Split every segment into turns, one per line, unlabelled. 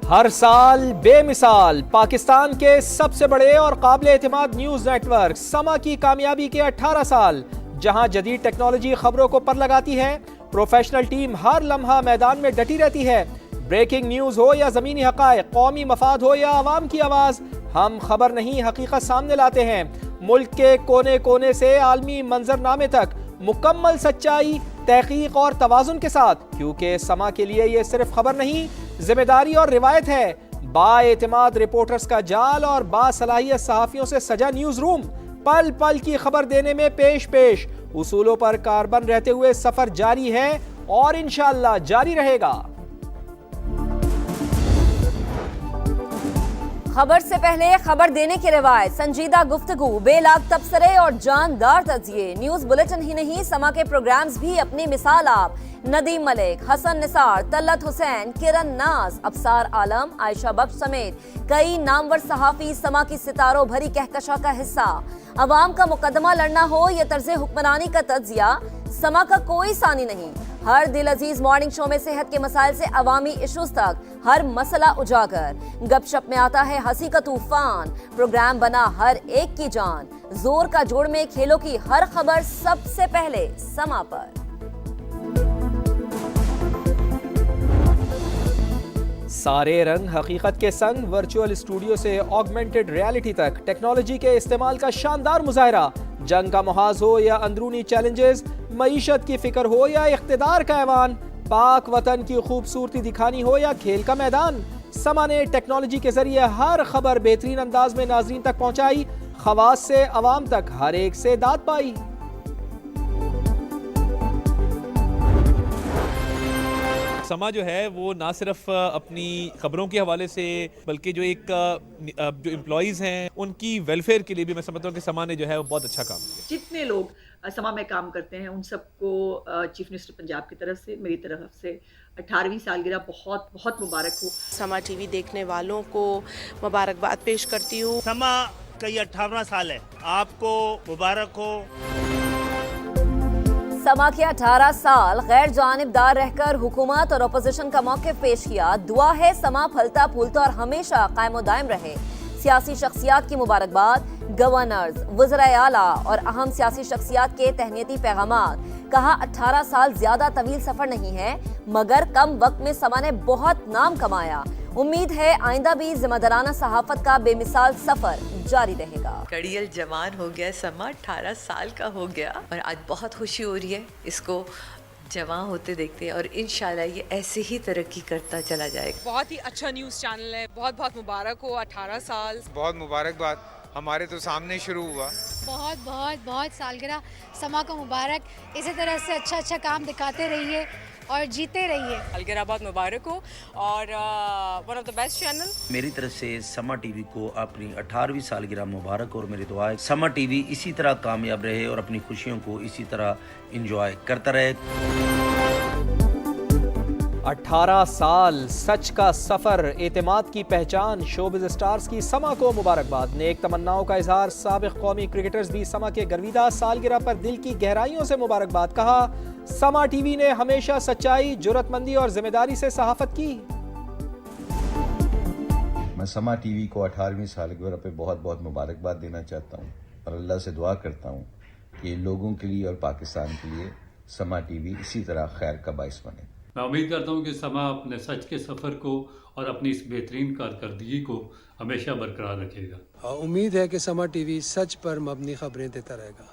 हर साल बेमिसाल पाकिस्तान के सबसे बड़े और काबिल एतमाद न्यूज नेटवर्क समा की कामयाबी के 18 साल, जहां जदीद टेक्नोलॉजी खबरों को पर लगाती है, प्रोफेशनल टीम हर लम्हा मैदान में डटी रहती है। ब्रेकिंग न्यूज हो या जमीनी हकायक, कौमी मफाद हो या आवाम की आवाज, हम खबर नहीं हकीकत सामने लाते हैं। मुल्क के कोने कोने से आलमी मंजरनामे तक मुकम्मल सच्चाई, तहकीक और तवाजुन के साथ, क्योंकि समा के लिए ये सिर्फ खबर नहीं, जिम्मेदारी और रिवायत है। बाएतमाद रिपोर्टर्स का जाल और बासलाहियत सहाफियों से सजा न्यूज रूम, पल पल की खबर देने में पेश पेश, उसूलों पर कारबन रहते हुए सफर जारी है और इंशाअल्लाह जारी रहेगा।
खबर से पहले खबर देने की रिवायत, संजीदा गुफ्तगू, बेलाग तबसरे और जानदार तजिए। न्यूज बुलेटिन ही नहीं, समा के प्रोग्राम्स भी अपनी मिसाल आप। नदीम मलिक, हसन निसार, तल्लत हुसैन, किरण नाज, अफसार आलम, आयशा बख्श समेत कई नामवर सहाफी समा की सितारों भरी कहकशा का हिस्सा। अवाम का मुकदमा लड़ना हो या तर्ज हुक्मरानी का तज्जिया, समा का कोई सानी नहीं। हर दिल अजीज मॉर्निंग शो में सेहत के मसाइल से अवामी इश्यूज तक हर मसला उजागर। गपशप में आता है हंसी का तूफान, प्रोग्राम बना हर एक की जान। जोर का जोड़ में खेलों की हर खबर सबसे पहले समा पर।
सारे रंग हकीकत के संग, वर्चुअल स्टूडियो से ऑगमेंटेड रियलिटी तक टेक्नोलॉजी के इस्तेमाल का शानदार मुजाहरा। जंग का मुहाज हो या अंदरूनी चैलेंजेस, मईशत की फिक्र हो या इख्तिदार का ऐवान, पाक वतन की खूबसूरती दिखानी हो या खेल का मैदान, समा ने टेक्नोलॉजी के जरिए हर खबर बेहतरीन अंदाज में नाजरीन तक पहुंचाई। खवास से अवाम तक हर एक से दाद पाई।
समा जो है वो ना सिर्फ अपनी खबरों के हवाले से, बल्कि जो जो एम्प्लॉयज़ हैं उनकी वेलफेयर के लिए भी मैं समझता हूँ कि समा ने जो है वो बहुत अच्छा काम किया।
जितने लोग समा में काम करते हैं उन सबको चीफ मिनिस्टर पंजाब की तरफ से, मेरी तरफ से 18वीं सालगिरह बहुत बहुत मुबारक हो।
समा टीवी देखने वालों को मुबारकबाद पेश करती हूँ।
समा का ये 18वां साल है, आपको मुबारक हो।
समा के 18 साल गैर जानिबदार रहकर हुकूमत और अपोजिशन का मौक़िफ़ पेश किया। दुआ है समा फलता फूलता और हमेशा कायम दायम रहे। सियासी शख्सियात की मुबारकबाद, गवर्नर्स, वज़राए आला और अहम सियासी शख्सियात के तहनीती पैगामात। कहा 18 साल ज्यादा तवील सफर नहीं है, मगर कम वक्त में समा ने बहुत नाम कमाया। उम्मीद है आइंदा भी जिम्मेदाराना सहाफत का बेमिसाल सफर जारी रहेगा।
कड़ियल जवान हो गया समा, 18 साल का हो गया और आज बहुत खुशी हो रही है इसको जवान होते देखते हैं और इंशाल्लाह ये ऐसे ही तरक्की करता चला जाएगा।
बहुत ही अच्छा न्यूज़ चैनल है, बहुत बहुत मुबारक हो 18 साल।
बहुत मुबारकबाद, हमारे तो सामने शुरू हुआ।
बहुत बहुत बहुत सालगिरह समा को मुबारक। इसी तरह से अच्छा अच्छा काम दिखाते रहिए और जीते रहिए।
सालगिरह बहुत मुबारक हो और one of the best channel.
मेरी तरफ से समा टीवी को अपनी 18वीं सालगिरह मुबारक और मेरी दुआ है समा टीवी इसी तरह कामयाब रहे और अपनी खुशियों को इसी तरह एंजॉय करता रहे।
18 साल, सच का सफर, एतमाद की पहचान, शोबिज स्टार्स की समा को मुबारकबाद। नेक तमन्नाओं का इजहार, साबिक कौमी क्रिकेटर्स भी समा के गर्विदा सालगिरह पर दिल की गहराइयों से मुबारकबाद। कहा समा टीवी ने हमेशा सच्चाई, जुर्रतमंदी और जिम्मेदारी से सहाफत की।
मैं समा टीवी को 18वीं सालगिरह पे बहुत बहुत मुबारकबाद देना चाहता हूँ और अल्लाह से दुआ करता हूँ कि लोगों के लिए और पाकिस्तान के लिए समा टीवी इसी तरह खैर का बाइस बने।
मैं उम्मीद करता हूँ कि समा अपने सच के सफ़र को और अपनी इस बेहतरीन कारकर्दगी को हमेशा बरकरार रखेगा।
उम्मीद है कि समा टीवी सच पर मबनी खबरें देता रहेगा।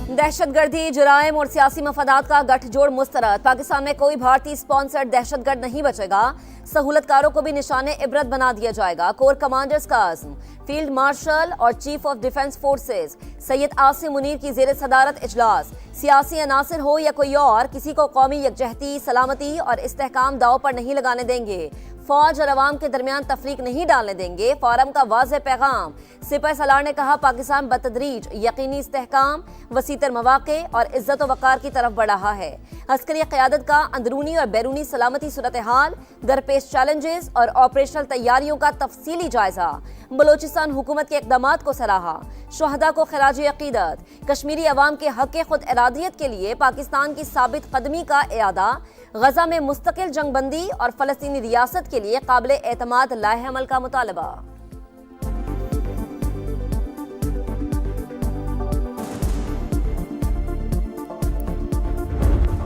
दहशतगर्दी, जुराइम और सियासी मफादात का गठजोड़ मुस्तरद। पाकिस्तान में कोई भारतीय स्पॉन्सर्ड दहशतगर्द नहीं बचेगा। सहूलतकारों को भी निशाने इबरत बना दिया जाएगा। कोर कमांडर्स का अज़्म। फील्ड मार्शल और chief of defence forces Syed Asim Munir की ज़ेर सदारत इजलास। सियासी अनासर हो या कोई और, किसी को कौमी यकजहती, सलामती और इस्तेहकाम दाव पर नहीं लगाने देंगे। फौज और अवाम के दरमियान तफरीक नहीं डालने देंगे। फोरम का वाज़ेह पैगाम। सिपह सलार ने कहा पाकिस्तान बतदरीज यकीनी इस्तेहकाम, वसीतर मवाक़े और इज्जत व वक़ार की तरफ बढ़ रहा है। अस्करी क़यादत का अंदरूनी और बैरूनी सलामती सूरत हाल, दरपेश चैलेंजेस और ऑपरेशनल तैयारियों का तफसीली जायजा। बलोचिस्तान हुकूमत के इक़दामात को सराहा। शुहदा को खराज अक़ीदत। कश्मीरी अवाम के हक़ खुद इरादियत के लिए पाकिस्तान की साबित कदमी का इयादा। गजा में मुस्तकिल जंगबंदी और फ़लस्तीनी रियासत के लिए काबिल एतमाद लाहे अमल का मुतालबा।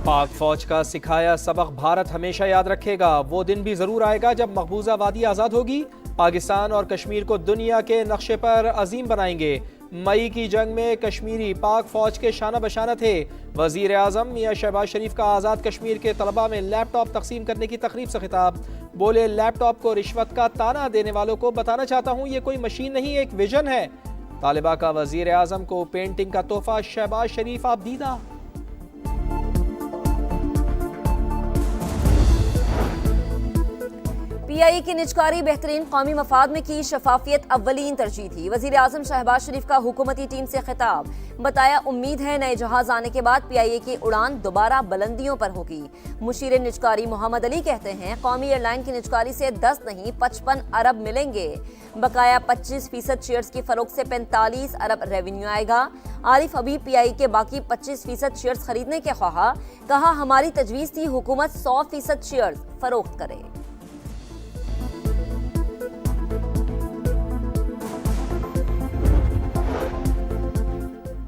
पाक फौज का सिखाया सबक भारत हमेशा याद रखेगा। वो दिन भी जरूर आएगा जब मकबूजा वादी आज़ाद होगी। पाकिस्तान और कश्मीर को दुनिया के नक्शे पर अजीम बनाएंगे। मई की जंग में कश्मीरी पाक फौज के शाना बशाना थे। वजीर आज़म मियां शहबाज शरीफ का आज़ाद कश्मीर के तलबा में लैपटॉप तकसीम करने की तकरीब से खिताब। बोले, लैपटॉप को रिश्वत का ताना देने वालों को बताना चाहता हूँ ये कोई मशीन नहीं, एक विजन है। तालिबा का वजीर आज़म को पेंटिंग का तोहफा, शहबाज शरीफ आप दीदा।
PIA की निजकारी बेहतरीन कौमी मफाद में की शफाफियत अव्वलीन तरजीह थी। वजीर आज़म शहबाज शरीफ का हुकूमती टीम से खिताब। बताया, उम्मीद है नए जहाज आने के बाद PIA की उड़ान दोबारा बुलंदियों पर होगी। मुशीर निजकारी मोहम्मद अली कहते हैं, कौमी एयरलाइन की निजकारी से 10 नहीं 55 अरब मिलेंगे। बकाया 25% शेयर्स की फरोख्त से 45 अरब रेवेन्यू आएगा। आरिफ हबीब PIA के बाकी 25% शेयर्स खरीदने के ख्वाहा। कहा, हमारी तजवीज़ थी हुकूमत 100% शेयर्स फरोख्त करे।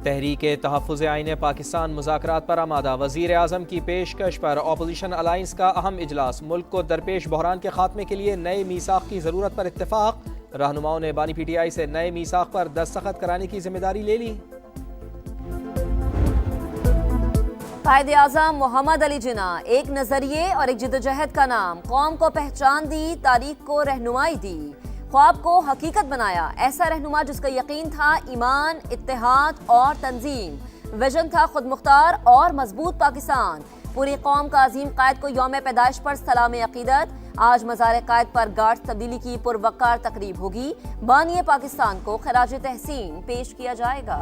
तहरीके तहफ़्फ़ुज़ आईन पाकिस्तान मुज़ाकरात पर आमादा। वज़ीर आज़म की पेशकश पर अपोजिशन अलायंस का अहम इजलास। मुल्क को दरपेश बहरान के खात्मे के लिए नए मीसाक़ की ज़रूरत पर इत्तेफाक। रहनुमाओं ने बानी PTI से नए मीसाक़ पर दस्तखत कराने की जिम्मेदारी ले ली।
कायदे आज़म मोहम्मद अली जिन्ना, एक नजरिए और एक जिद्दोजहद का नाम। कौम को पहचान दी, तारीख को रहनुमाई दी, ख्वाब को हकीकत बनाया। ऐसा रहनुमा जिसका यकीन था ईमान, इत्तेहाद और तंजीम। विजन था खुद मुख्तार और मजबूत पाकिस्तान। पूरी कौम का अजीम कायद को यौम पैदाइश पर सलाम अकीदत। आज मज़ार कायद पर गार्ड तब्दीली की पुरवकार तकरीब होगी। बानिए पाकिस्तान को खराज तहसीन पेश किया जाएगा।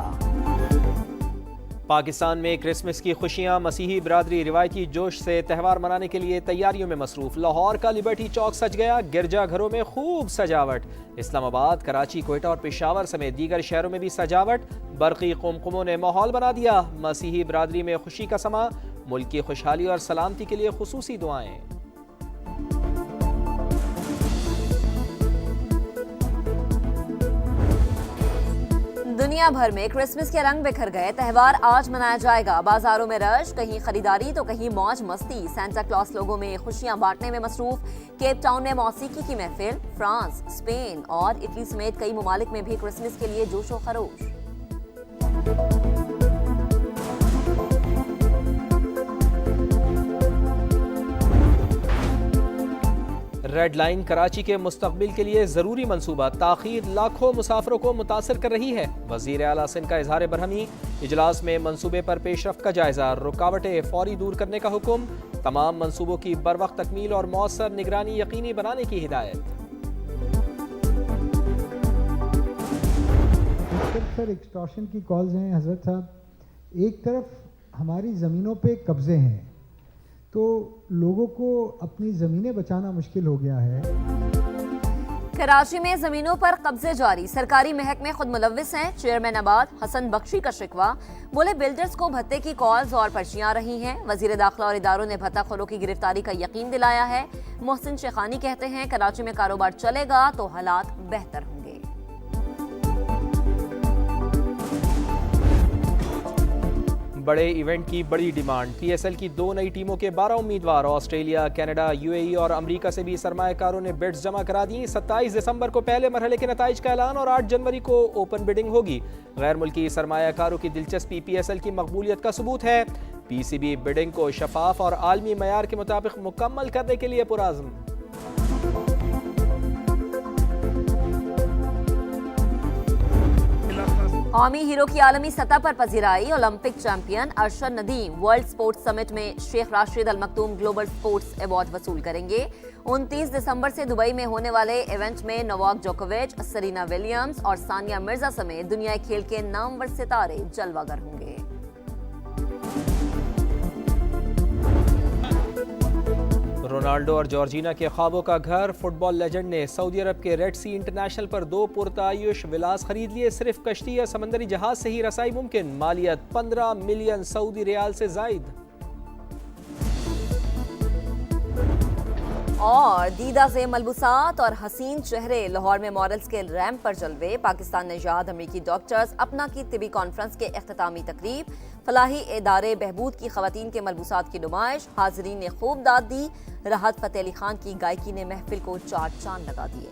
पाकिस्तान में क्रिसमस की खुशियां। मसीही बिरादरी रिवायती जोश से त्यौहार मनाने के लिए तैयारियों में मसरूफ। लाहौर का लिबर्टी चौक सज गया, गिरजाघरों में खूब सजावट। इस्लामाबाद, कराची, कोयटा और पेशावर समेत दीगर शहरों में भी सजावट। बरक़ी कुमकुमों ने माहौल बना दिया। मसीही बिरादरी में खुशी का समा। मुल्क की खुशहाली और सलामती के लिए खुसूसी दुआएं।
दुनिया भर में क्रिसमस के रंग बिखर गए। त्यौहार आज मनाया जाएगा। बाजारों में रश, कहीं खरीदारी तो कहीं मौज मस्ती। सांता क्लॉस लोगों में खुशियां बांटने में मसरूफ। केप टाउन में मौसीकी की महफिल। फ्रांस, स्पेन और इटली समेत कई ममालिक में भी क्रिसमस के लिए जोशो खरोश।
रेड लाइन कराची के मुस्तकबिल के लिए जरूरी मंसूबा। ताखीर लाखों मुसाफिरों को मुतासर कर रही है। वजीर आला सिंध का इजहार बरहमी। इजलास में मंसूबे पर पेशरफ्त का जायजा। रुकावटें फौरी दूर करने का हुक्म। तमाम मंसूबों की बरवक्त तकमील और मौसर निगरानी यकीनी बनाने की हिदायत।
सर एक्सटॉर्शन की कॉल्स हैं हजरत साहब। एक तरफ हमारी ज़मीनों पे कब्जे हैं तो लोगों को अपनी ज़मीनें बचाना मुश्किल हो गया है।
कराची में ज़मीनों पर कब्जे जारी। सरकारी महकमे खुद मुलव्विस हैं। चेयरमैन आबाद हसन बख्शी का शिकवा। बोले, बिल्डर्स को भत्ते की कॉल्स और पर्चियां आ रही हैं। वजीर दाखिला और इदारों ने भत्ताखोरों की गिरफ्तारी का यकीन दिलाया है। मोहसिन शेखानी कहते हैं, कराची में कारोबार चलेगा तो हालात बेहतर होंगे।
बड़े इवेंट की बड़ी डिमांड। PSL की 2 नई टीमों के 12 उम्मीदवार। ऑस्ट्रेलिया, कनाडा, UAE और अमेरिका से भी सरमायाकारों ने बिड्स जमा करा दी। 27 दिसंबर को पहले मरहले के नताइज का ऐलान और 8 जनवरी को ओपन बिडिंग होगी। गैर मुल्की सरमायाकारों की दिलचस्पी PSL की मकबूलियत का सबूत है। PCB बिडिंग को शफाफ और आलमी मयार के मुताबिक मुकम्मल करने के लिए पुरअज़्म।
कौमी हीरो की आलमी सतह पर पजीराई। Olympic champion Arshad Nadeem world sports summit में Sheikh Rashid Al Maktoum global sports award वसूल करेंगे। 29 दिसंबर से दुबई में होने वाले इवेंट में नोवाक जोकोविच, सेरेना विलियम्स और सानिया मिर्जा समेत दुनिया खेल के नामवर सितारे जलवागर होंगे।
रोनाल्डो और जॉर्जिना के ख्वाबों का घर। फुटबॉल लेजेंड ने सऊदी अरब के रेड सी इंटरनेशनल पर 2 पुरतायुश विलास खरीद लिए। सिर्फ कश्ती या समंदरी जहाज से ही रसाई मुमकिन। मालियत 15 मिलियन सऊदी रियाल से जायद।
और दीदा से मलबूसात और हसीन चेहरे। लाहौर में मॉडल्स के रैंप पर जलवे। पाकिस्तान नजाद अमरीकी डॉक्टर्स अपना की तिबी कॉन्फ्रेंस के इख्तितामी तकरीब। फलाही इदारे बहबूद की खवातीन के मलबूसात की नुमाइश। हाजरीन ने खूब दाद दी। राहत फतेह अली खान की गायकी ने महफिल को 4 चांद लगा दिए।